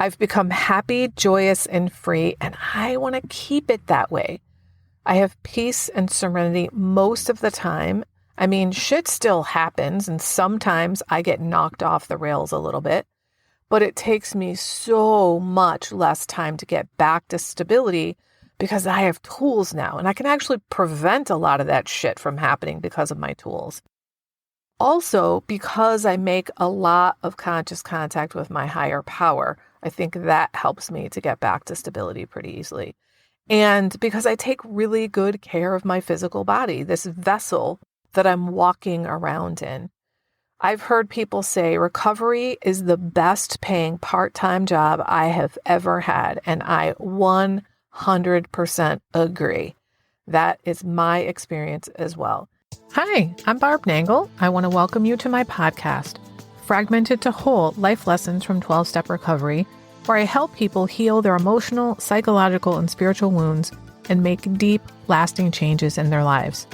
I've become happy, joyous, and free, and I want to keep it that way. I have peace and serenity most of the time. I mean, shit still happens, and sometimes I get knocked off the rails a little bit, but it takes me so much less time to get back to stability because I have tools now, and I can actually prevent a lot of that shit from happening because of my tools. Also, because I make a lot of conscious contact with my higher power, I think that helps me to get back to stability pretty easily. And because I take really good care of my physical body, this vessel that I'm walking around in. I've heard people say recovery is the best paying part-time job I have ever had, and I 100% agree. That is my experience as well. Hi, I'm Barb Nangle. I want to welcome you to my podcast, Fragmented to Whole Life Lessons from 12-Step Recovery, where I help people heal their emotional, psychological, and spiritual wounds and make deep, lasting changes in their lives.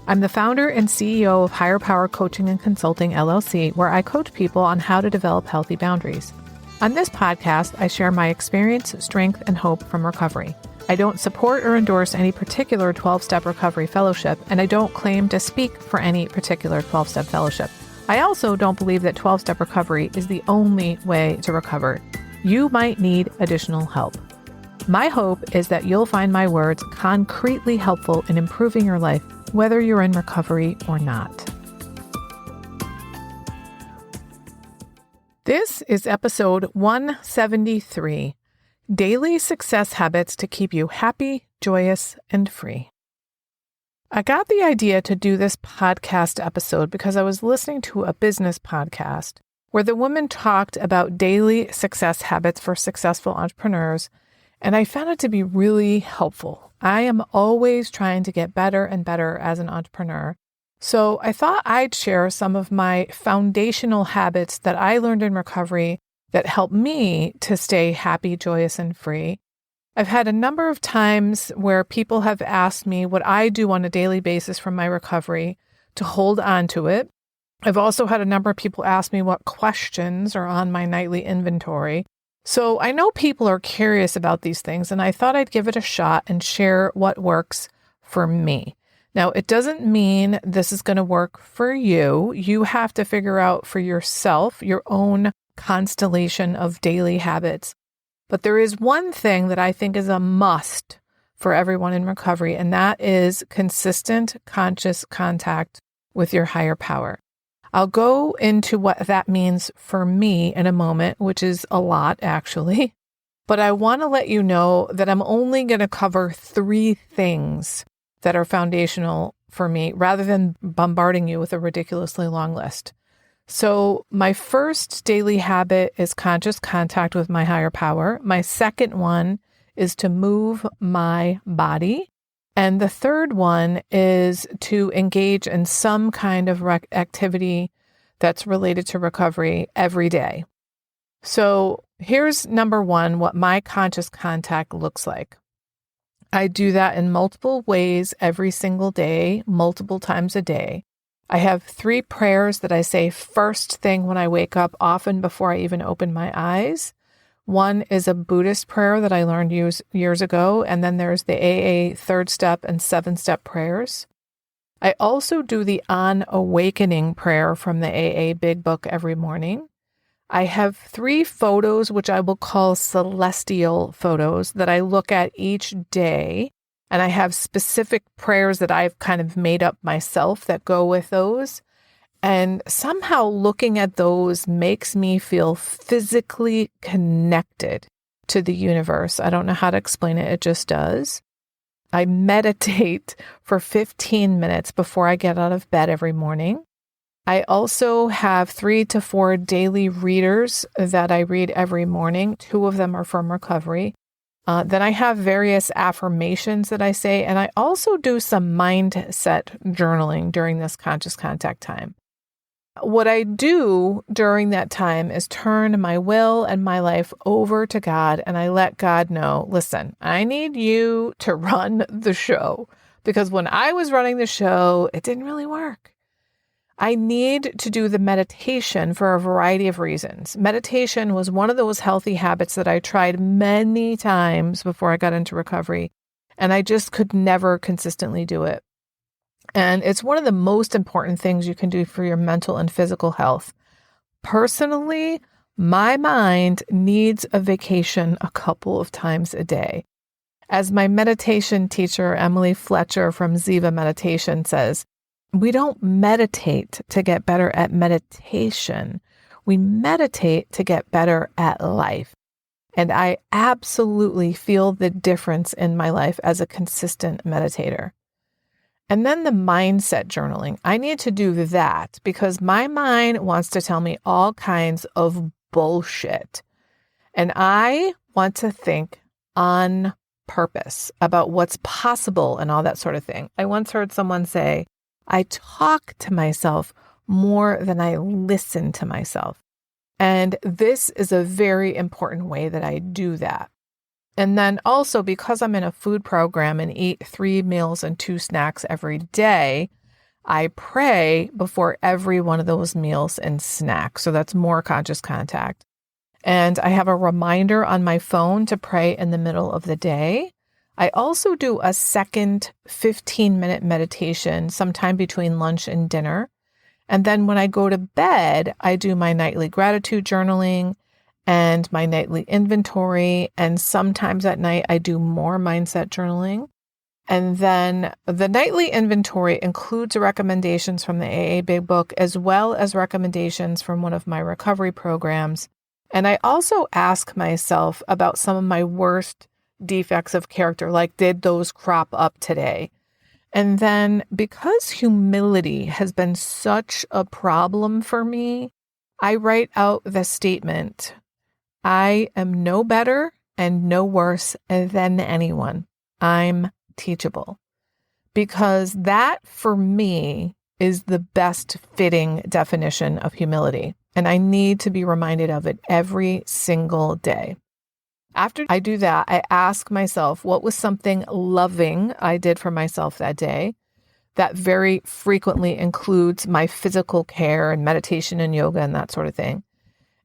I'm the founder and CEO of Higher Power Coaching and Consulting, LLC, where I coach people on how to develop healthy boundaries. On this podcast, I share my experience, strength, and hope from recovery. I don't support or endorse any particular 12-Step Recovery Fellowship, and I don't claim to speak for any particular 12-Step Fellowship. I also don't believe that 12-Step Recovery is the only way to recover. You might need additional help. My hope is that you'll find my words concretely helpful in improving your life, whether you're in recovery or not. This is episode 173, Daily Success Habits to Keep You Happy, Joyous, and Free. I got the idea to do this podcast episode because I was listening to a business podcast where the woman talked about daily success habits for successful entrepreneurs, and I found it to be really helpful. I am always trying to get better and better as an entrepreneur. So I thought I'd share some of my foundational habits that I learned in recovery that help me to stay happy, joyous, and free. I've had a number of times where people have asked me what I do on a daily basis from my recovery to hold on to it. I've also had a number of people ask me what questions are on my nightly inventory. So I know people are curious about these things, and I thought I'd give it a shot and share what works for me. Now, it doesn't mean this is going to work for you. You have to figure out for yourself your own constellation of daily habits. But there is one thing that I think is a must for everyone in recovery, and that is consistent conscious contact with your higher power. I'll go into what that means for me in a moment, which is a lot actually. But I want to let you know that I'm only going to cover 3 things that are foundational for me rather than bombarding you with a ridiculously long list. So my first daily habit is conscious contact with my higher power. My second one is to move my body. And the third one is to engage in some kind of activity that's related to recovery every day. So here's number 1, what my conscious contact looks like. I do that in multiple ways every single day, multiple times a day. I have 3 prayers that I say first thing when I wake up, often before I even open my eyes. One is a Buddhist prayer that I learned years ago, and then there's the AA 3rd step and 7-step prayers. I also do the On Awakening prayer from the AA Big Book every morning. I have 3 photos, which I will call celestial photos, that I look at each day, and I have specific prayers that I've kind of made up myself that go with those. And somehow looking at those makes me feel physically connected to the universe. I don't know how to explain it. It just does. I meditate for 15 minutes before I get out of bed every morning. I also have 3 to 4 daily readers that I read every morning. 2 of them are from recovery. Then I have various affirmations that I say, and I also do some mindset journaling during this conscious contact time. What I do during that time is turn my will and my life over to God, and I let God know, listen, I need you to run the show, because when I was running the show, it didn't really work. I need to do the meditation for a variety of reasons. Meditation was one of those healthy habits that I tried many times before I got into recovery, and I just could never consistently do it. And it's one of the most important things you can do for your mental and physical health. Personally, my mind needs a vacation a couple of times a day. As my meditation teacher, Emily Fletcher from Ziva Meditation says, we don't meditate to get better at meditation. We meditate to get better at life. And I absolutely feel the difference in my life as a consistent meditator. And then the mindset journaling. I need to do that because my mind wants to tell me all kinds of bullshit. And I want to think on purpose about what's possible and all that sort of thing. I once heard someone say, I talk to myself more than I listen to myself. And this is a very important way that I do that. And then also because I'm in a food program and eat 3 meals and 2 snacks every day, I pray before every one of those meals and snacks. So that's more conscious contact. And I have a reminder on my phone to pray in the middle of the day. I also do a second 15-minute meditation sometime between lunch and dinner. And then when I go to bed, I do my nightly gratitude journaling and my nightly inventory. And sometimes at night, I do more mindset journaling. And then the nightly inventory includes recommendations from the AA Big Book, as well as recommendations from one of my recovery programs. And I also ask myself about some of my worst defects of character, like did those crop up today? And then because humility has been such a problem for me, I write out the statement, I am no better and no worse than anyone. I'm teachable. Because that for me is the best fitting definition of humility. And I need to be reminded of it every single day. After I do that, I ask myself, what was something loving I did for myself that day? That very frequently includes my physical care and meditation and yoga and that sort of thing.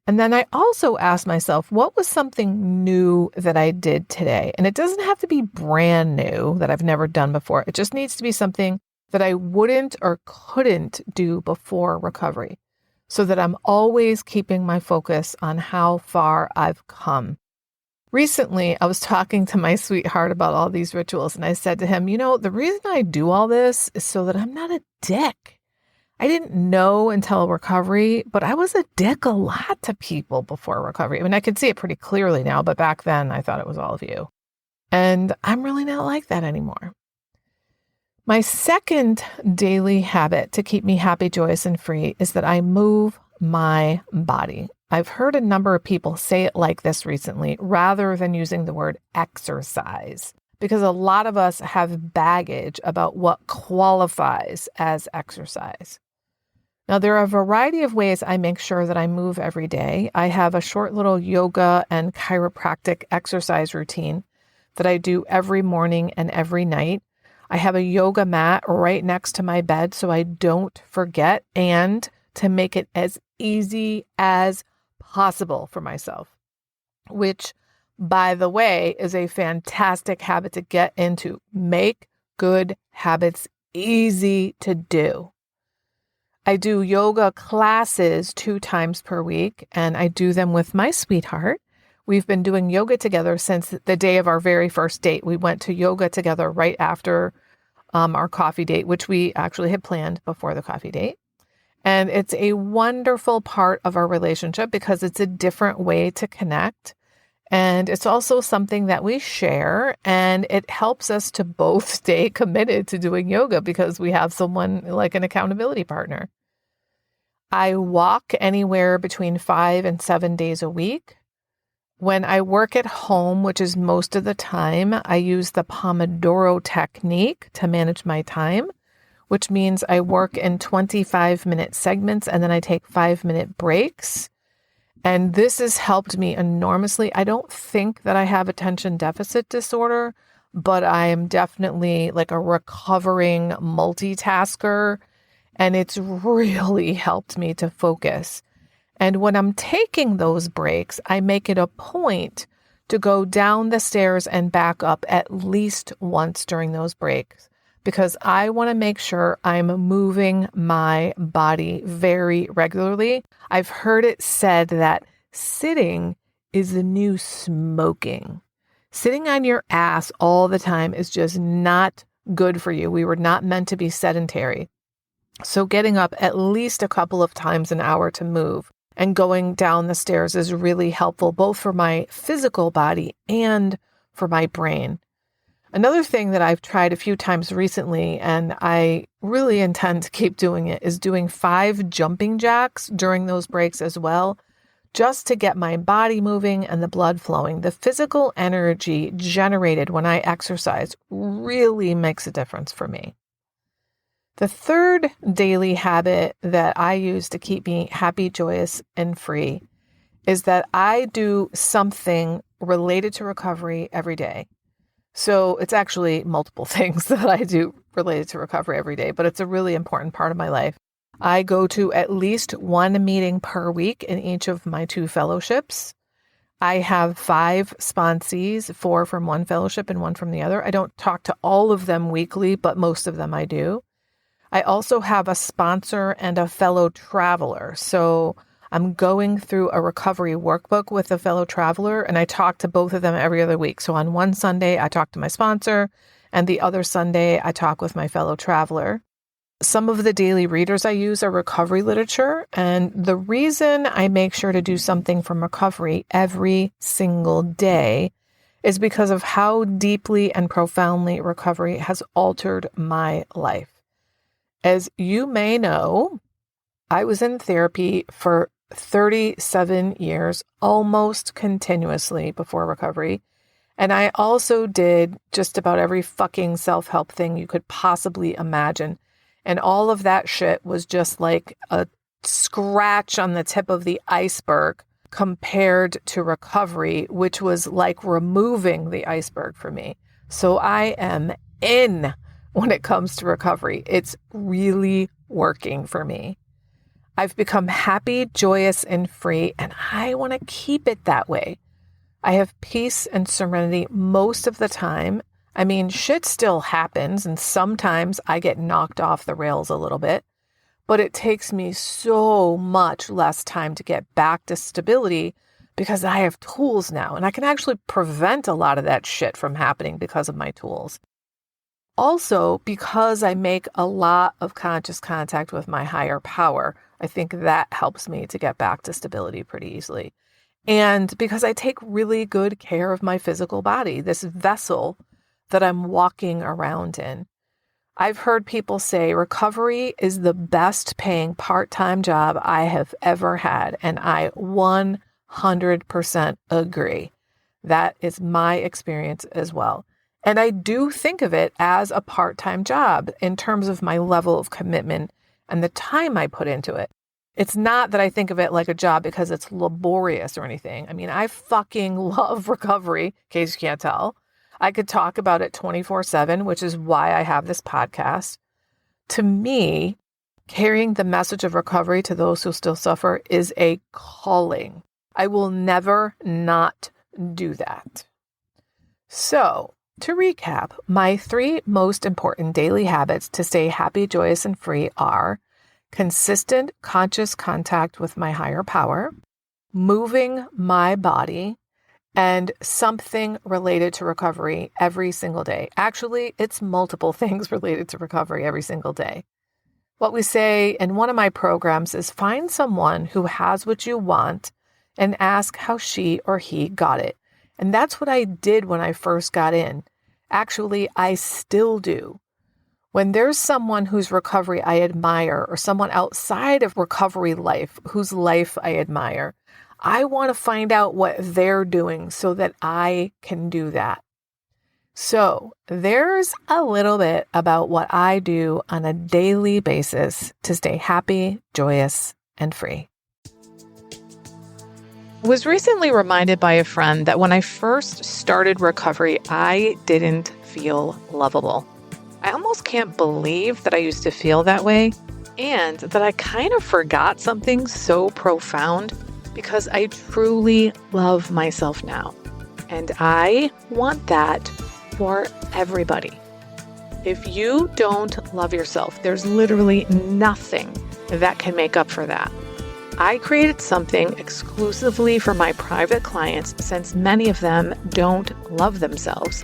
And then I also ask myself, what was something new that I did today? And it doesn't have to be brand new that I've never done before. It just needs to be something that I wouldn't or couldn't do before recovery, so that I'm always keeping my focus on how far I've come. Recently, I was talking to my sweetheart about all these rituals, and I said to him, the reason I do all this is so that I'm not a dick. I didn't know until recovery, but I was a dick a lot to people before recovery. I mean, I could see it pretty clearly now, but back then I thought it was all of you. And I'm really not like that anymore. My second daily habit to keep me happy, joyous, and free is that I move my body. I've heard a number of people say it like this recently, rather than using the word exercise, because a lot of us have baggage about what qualifies as exercise. Now, there are a variety of ways I make sure that I move every day. I have a short little yoga and chiropractic exercise routine that I do every morning and every night. I have a yoga mat right next to my bed so I don't forget, and to make it as easy as possible for myself, which, by the way, is a fantastic habit to get into. Make good habits easy to do. I do yoga classes 2 times per week, and I do them with my sweetheart. We've been doing yoga together since the day of our very first date. We went to yoga together right after our coffee date, which we actually had planned before the coffee date. And it's a wonderful part of our relationship because it's a different way to connect. And it's also something that we share, and it helps us to both stay committed to doing yoga because we have someone like an accountability partner. I walk anywhere between 5 and 7 days a week. When I work at home, which is most of the time, I use the Pomodoro technique to manage my time, which means I work in 25-minute segments and then I take 5-minute breaks. And this has helped me enormously. I don't think that I have attention deficit disorder, but I am definitely like a recovering multitasker. And it's really helped me to focus. And when I'm taking those breaks, I make it a point to go down the stairs and back up at least once during those breaks, because I want to make sure I'm moving my body very regularly. I've heard it said that sitting is the new smoking. Sitting on your ass all the time is just not good for you. We were not meant to be sedentary. So getting up at least a couple of times an hour to move and going down the stairs is really helpful, both for my physical body and for my brain. Another thing that I've tried a few times recently, and I really intend to keep doing it, is doing 5 jumping jacks during those breaks as well, just to get my body moving and the blood flowing. The physical energy generated when I exercise really makes a difference for me. The third daily habit that I use to keep me happy, joyous, and free is that I do something related to recovery every day. So it's actually multiple things that I do related to recovery every day, but it's a really important part of my life. I go to at least 1 meeting per week in each of my 2 fellowships. I have 5 sponsees, 4 from one fellowship and 1 from the other. I don't talk to all of them weekly, but most of them I do. I also have a sponsor and a fellow traveler. So I'm going through a recovery workbook with a fellow traveler, and I talk to both of them every other week. So on one Sunday, I talk to my sponsor, and the other Sunday, I talk with my fellow traveler. Some of the daily readers I use are recovery literature, and the reason I make sure to do something from recovery every single day is because of how deeply and profoundly recovery has altered my life. As you may know, I was in therapy for 37 years, almost continuously before recovery. And I also did just about every fucking self-help thing you could possibly imagine. And all of that shit was just like a scratch on the tip of the iceberg compared to recovery, which was like removing the iceberg for me. So I am in when it comes to recovery. It's really working for me. I've become happy, joyous, and free, and I want to keep it that way. I have peace and serenity most of the time. I mean, shit still happens, and sometimes I get knocked off the rails a little bit, but it takes me so much less time to get back to stability because I have tools now, and I can actually prevent a lot of that shit from happening because of my tools. Also, because I make a lot of conscious contact with my higher power, I think that helps me to get back to stability pretty easily. And because I take really good care of my physical body, this vessel that I'm walking around in. I've heard people say recovery is the best paying part-time job I have ever had, and I 100% agree. That is my experience as well. And I do think of it as a part-time job in terms of my level of commitment and the time I put into it. It's not that I think of it like a job because it's laborious or anything. I mean, I fucking love recovery, in case you can't tell. I could talk about it 24/7, which is why I have this podcast. To me, carrying the message of recovery to those who still suffer is a calling. I will never not do that. So, to recap, my 3 most important daily habits to stay happy, joyous, and free are consistent conscious contact with my higher power, moving my body, and something related to recovery every single day. Actually, it's multiple things related to recovery every single day. What we say in one of my programs is find someone who has what you want and ask how she or he got it. And that's what I did when I first got in. Actually, I still do. When there's someone whose recovery I admire or someone outside of recovery life whose life I admire, I want to find out what they're doing so that I can do that. So there's a little bit about what I do on a daily basis to stay happy, joyous, and free. I was recently reminded by a friend that when I first started recovery, I didn't feel lovable. I almost can't believe that I used to feel that way. and that I kind of forgot something so profound because I truly love myself now. And I want that for everybody. If you don't love yourself, there's literally nothing that can make up for that. I created something exclusively for my private clients since many of them don't love themselves.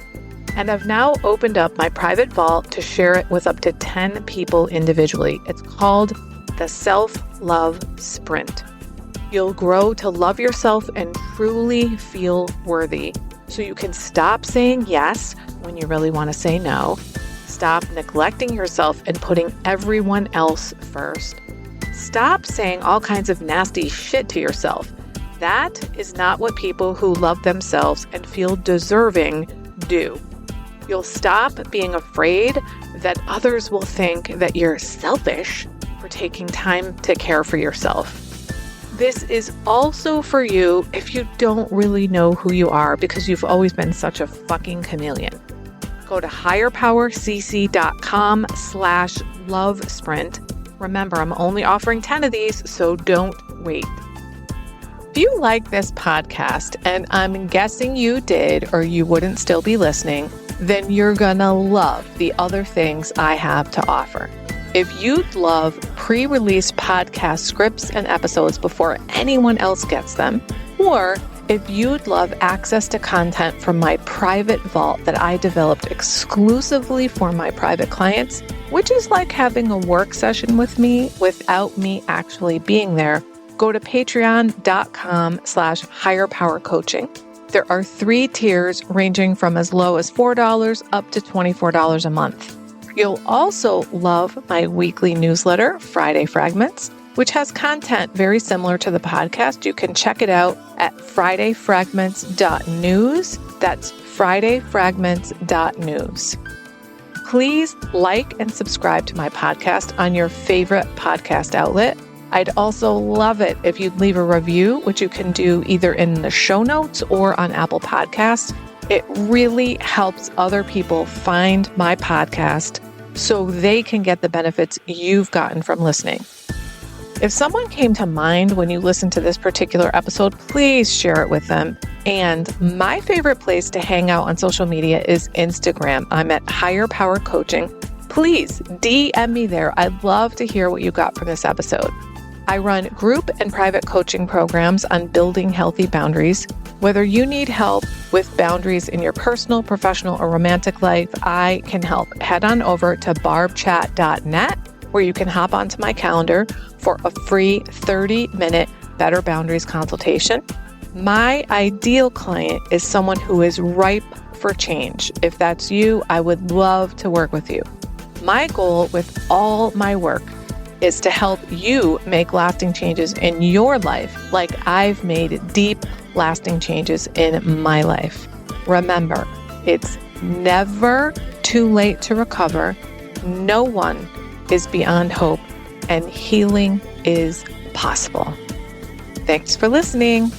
And I've now opened up my private vault to share it with up to 10 people individually. It's called the Self-Love Sprint. You'll grow to love yourself and truly feel worthy so you can stop saying yes when you really want to say no. Stop neglecting yourself and putting everyone else first. Stop saying all kinds of nasty shit to yourself. That is not what people who love themselves and feel deserving do. You'll stop being afraid that others will think that you're selfish for taking time to care for yourself. This is also for you if you don't really know who you are because you've always been such a fucking chameleon. Go to higherpowercc.com/love sprint. Remember, I'm only offering 10 of these, so don't wait. If you like this podcast, and I'm guessing you did or you wouldn't still be listening, then you're gonna love the other things I have to offer. If you'd love pre-released podcast scripts and episodes before anyone else gets them, or if you'd love access to content from my private vault that I developed exclusively for my private clients, which is like having a work session with me without me actually being there, go to patreon.com/higherpowercoaching. There are 3 tiers ranging from as low as $4 up to $24 a month. You'll also love my weekly newsletter, Friday Fragments, which has content very similar to the podcast. You can check it out at fridayfragments.news. That's fridayfragments.news. Please like and subscribe to my podcast on your favorite podcast outlet. I'd also love it if you'd leave a review, which you can do either in the show notes or on Apple Podcasts. It really helps other people find my podcast so they can get the benefits you've gotten from listening. If someone came to mind when you listen to this particular episode, please share it with them. And my favorite place to hang out on social media is Instagram. I'm at Higher Power Coaching. Please DM me there. I'd love to hear what you got from this episode. I run group and private coaching programs on building healthy boundaries. Whether you need help with boundaries in your personal, professional, or romantic life, I can help. Head on over to barbchat.net, where you can hop onto my calendar for a free 30-minute Better Boundaries consultation. My ideal client is someone who is ripe for change. If that's you, I would love to work with you. My goal with all my work is to help you make lasting changes in your life like I've made deep, lasting changes in my life. Remember, it's never too late to recover. No one is beyond hope, and healing is possible. Thanks for listening.